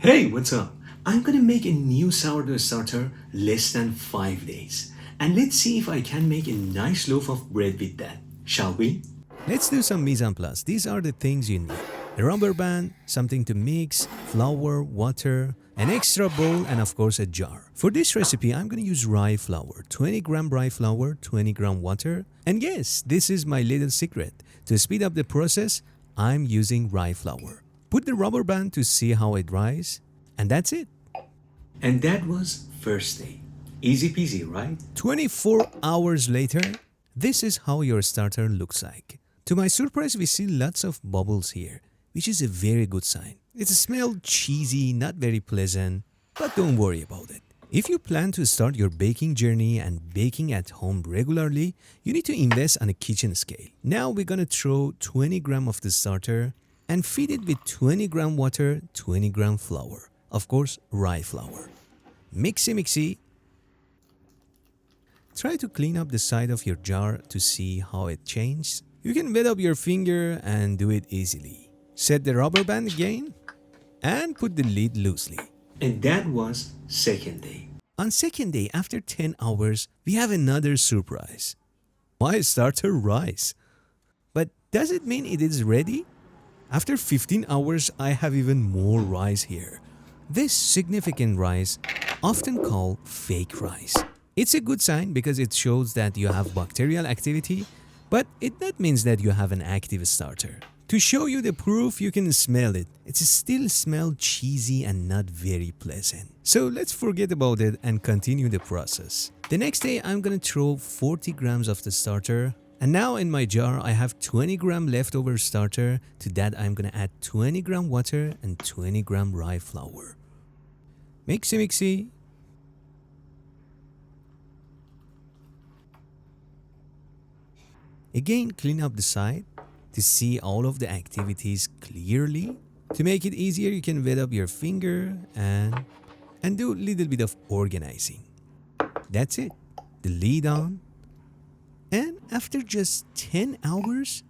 Hey, what's up? I'm gonna make a new sourdough starter less than 5 days. And let's see if I can make a nice loaf of bread with that. Shall we? Let's do some mise en place. These are the things you need. A rubber band, something to mix, flour, water, an extra bowl, and of course a jar. For this recipe, I'm going to use rye flour. 20 gram rye flour, 20 gram water. And yes, this is my little secret. To speed up the process, I'm using rye flour. Put the rubber band to see how it dries, and that's it. And that was first day. Easy peasy, right? 24 hours later, this is how your starter looks like. To my surprise, we see lots of bubbles here, which is a very good sign. It smells cheesy, not very pleasant, but don't worry about it. If you plan to start your baking journey and baking at home regularly, you need to invest on a kitchen scale. Now we're gonna throw 20 gram of the starter and feed it with 20 gram water, 20 gram flour. Of course, rye flour. Mixy. Try to clean up the side of your jar to see how it changes. You can wet up your finger and do it easily. Set the rubber band again and put the lid loosely. And that was second day. On second day, after 10 hours, we have another surprise. My starter rise. But does it mean it is ready? After 15 hours, I have even more rice here. This significant rice, often called fake rice. It's a good sign because it shows that you have bacterial activity, but that means that you have an active starter. To show you the proof, you can smell it. It still smells cheesy and not very pleasant. So let's forget about it and continue the process. The next day, I'm gonna throw 40 grams of the starter. And now in my jar, I have 20 gram leftover starter. To that, I'm gonna add 20 gram water and 20 gram rye flour. Mixy. Again, clean up the side to see all of the activities clearly. To make it easier, you can wet up your finger and do a little bit of organizing. That's it. The lid on. And after just 10 hours,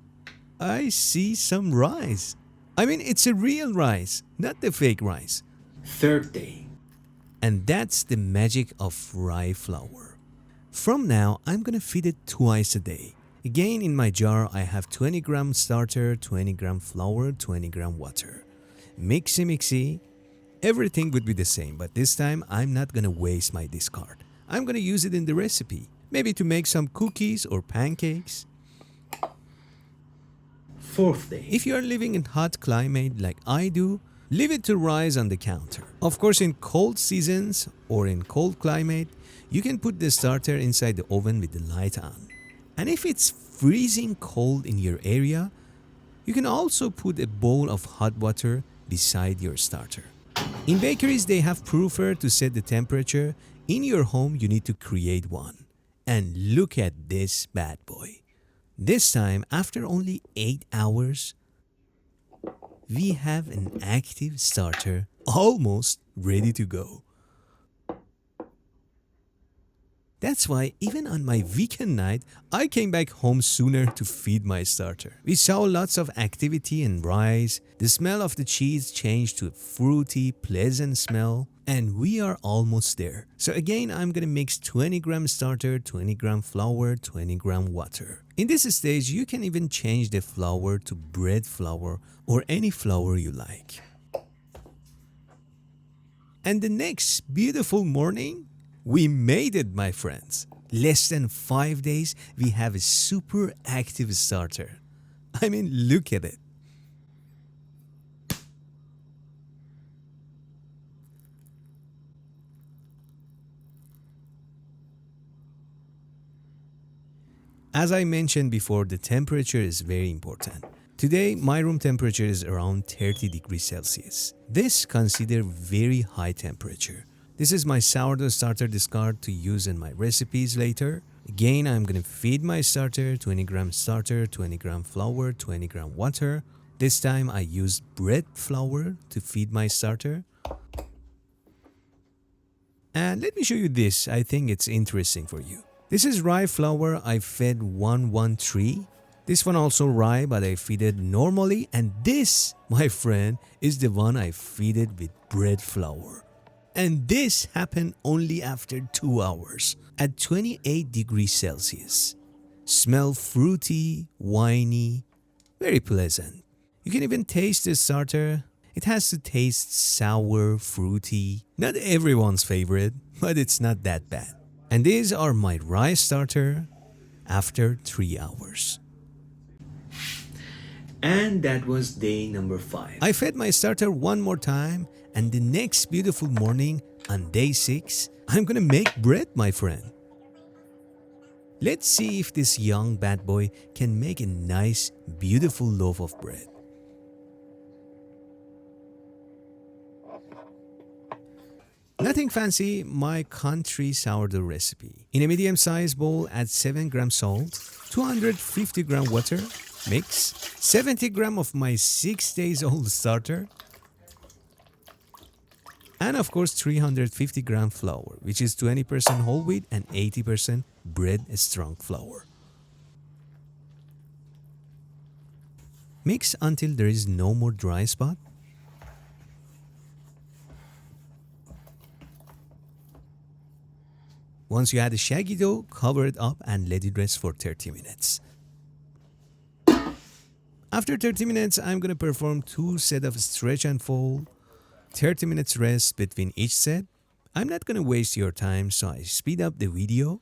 I see some rice. I mean, it's a real rice, not the fake rice. Third day. And that's the magic of rye flour. From now, I'm gonna feed it twice a day. Again, in my jar, I have 20 gram starter, 20 gram flour, 20 gram water. Mixy. Everything would be the same, but this time I'm not gonna waste my discard. I'm gonna use it in the recipe, maybe to make some cookies or pancakes. Fourth day. If you are living in hot climate like I do, leave it to rise on the counter. Of course, in cold seasons or in cold climate, you can put the starter inside the oven with the light on. And if it's freezing cold in your area, you can also put a bowl of hot water beside your starter. In bakeries, they have proofer to set the temperature. In your home, you need to create one. And look at this bad boy. This time, after only 8 hours, we have an active starter almost ready to go. That's why even on my weekend night, I came back home sooner to feed my starter. We saw lots of activity and rice. The smell of the cheese changed to a fruity, pleasant smell. And we are almost there. So again, I'm gonna mix 20 gram starter, 20 gram flour, 20 gram water. In this stage, you can even change the flour to bread flour or any flour you like. And the next beautiful morning, we made it, my friends. Less than 5 days, we have a super active starter. I mean, look at it. As I mentioned before, the temperature is very important. Today, my room temperature is around 30 degrees Celsius. This considered very high temperature. This is my sourdough starter discard to use in my recipes later. Again, I'm gonna feed my starter, 20 gram starter, 20 gram flour, 20 gram water. This time I used bread flour to feed my starter. And let me show you this, I think it's interesting for you. This is rye flour I fed 113. This one also rye, but I feed it normally. And this, my friend, is the one I feed it with bread flour. And this happened only after 2 hours at 28 degrees Celsius. Smell fruity, winey, very pleasant. You can even taste the starter. It has to taste sour, fruity. Not everyone's favorite, but it's not that bad. And these are my rice starter after 3 hours. And that was day number 5. I fed my starter one more time, and the next beautiful morning on day 6, I'm gonna make bread, my friend. Let's see if this young bad boy can make a nice, beautiful loaf of bread. Nothing fancy, my country sourdough recipe. In a medium-sized bowl, add 7 grams salt, 250 gram water, mix, 70 gram of my 6 days old starter, and of course 350 gram flour, which is 20% whole wheat and 80% bread strong flour. Mix until there is no more dry spot. Once you add the shaggy dough, cover it up and let it rest for 30 minutes. After 30 minutes, I'm going to perform 2 sets of stretch and fold, 30 minutes rest between each set. I'm not going to waste your time, so I speed up the video.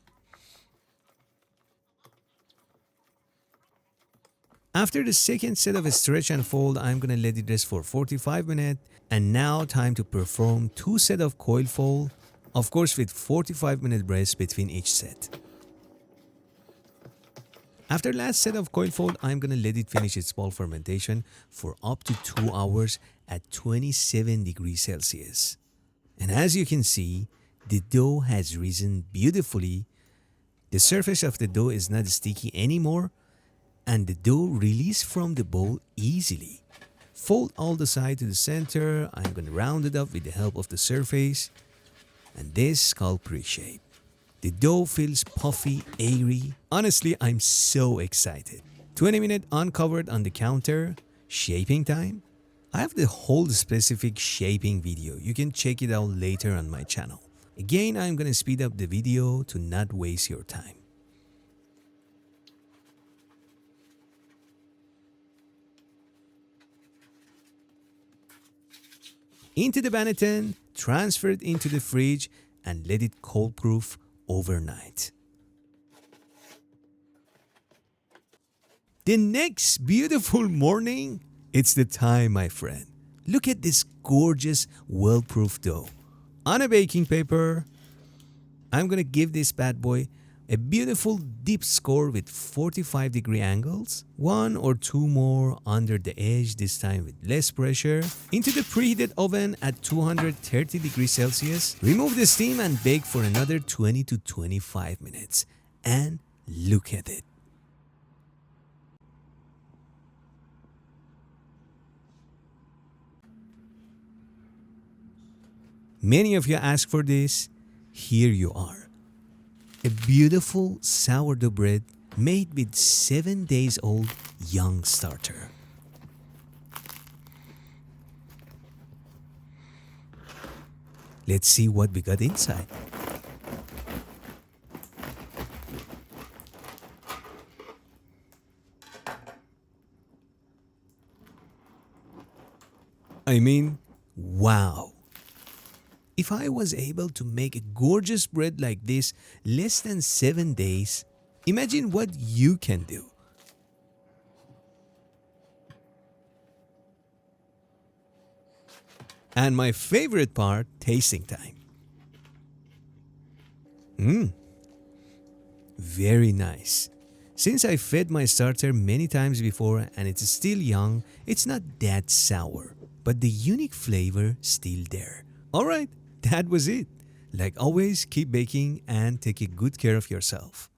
After the second set of stretch and fold, I'm going to let it rest for 45 minutes. And now time to perform 2 sets of coil fold, of course with 45-minute rest between each set. After last set of coil fold, I'm going to let it finish its ball fermentation for up to 2 hours at 27 degrees Celsius. And as you can see, the dough has risen beautifully. The surface of the dough is not sticky anymore, and the dough released from the bowl easily. Fold all the side to the center. I'm going to round it up with the help of the surface. And this is called pre-shape. The dough feels puffy, airy. Honestly, I'm so excited. 20 minutes uncovered on the counter. Shaping time. I have the whole specific shaping video. You can check it out later on my channel. Again, I'm going to speed up the video to not waste your time. Into the Banneton, transfer it into the fridge and let it cold proof overnight. The next beautiful morning, it's the time, my friend. Look at this gorgeous, well-proof dough. On a baking paper, I'm gonna give this bad boy a beautiful deep score with 45-degree angles. 1 or 2 more under the edge, this time with less pressure. Into the preheated oven at 230 degrees Celsius. Remove the steam and bake for another 20 to 25 minutes. And look at it. Many of you asked for this. Here you are. A beautiful sourdough bread made with 7 days old young starter. Let's see what we got inside. I mean, wow. If I was able to make a gorgeous bread like this less than 7 days, imagine what you can do. And my favorite part, tasting time. Very nice. Since I fed my starter many times before and it's still young, it's not that sour, but the unique flavor still there. Alright, that was it. Like always, keep baking and take good care of yourself.